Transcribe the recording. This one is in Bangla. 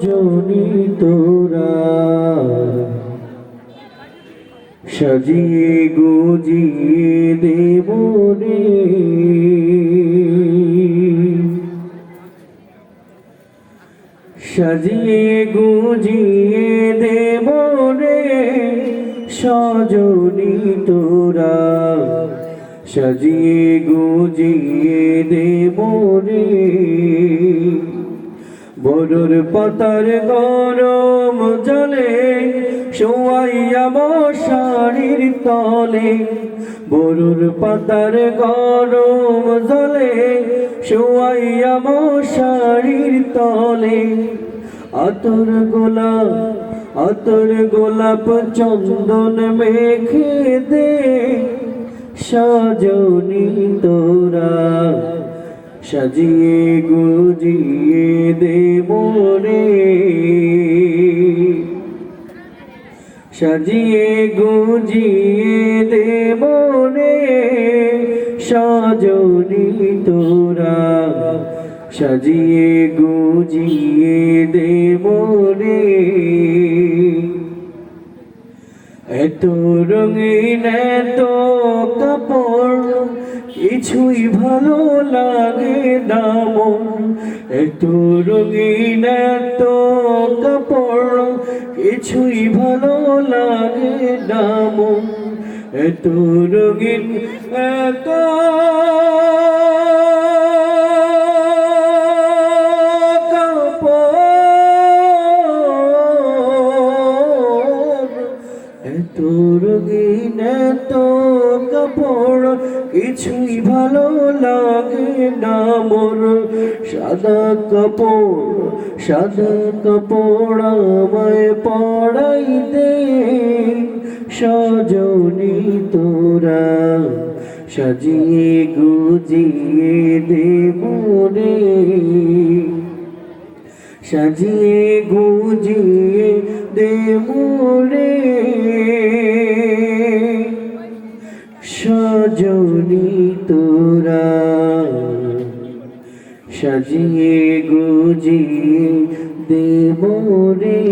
সজনী তোরা সাজিয়ে গুজিয়ে দেব রে, সাজিয়ে গুজিয়ে দেব রে সজনী তোরা, সাজিয়ে গুজিয়ে দেব রে। বড়র পাতার গরম জলে শোয়াইয়া মশারির তলে, বড়র পাতার গরম জলে শোয়াইয়া মশারির তলে। আতর গোলাপ চন্দন মেখে দে সজনী তোরা, সাজিয়ে গুজিয়ে দেব রে, সাজিয়ে গুজিয়ে দেব রে সজনী তোরা, সাজিয়ে গুজিয়ে দেব রে। এত রঙিন এত কাপড় কিছুই ভালো লাগে না মন, এত রঙিন এত কাপড় কিছুই ভালো লাগে না মন, এত রঙিন এত এত রঙিন এত কাপড় কিছুই ভালো লাগে না মোর। সাদা কাপড় আমায় পরাইতে সজনী তোরা, সাজিয়ে গুজিয়ে দেব রে, সাজিয়ে গুজিয়ে দেব রে সজনী তোরা, সাজিয়ে গুজিয়ে দেব রে।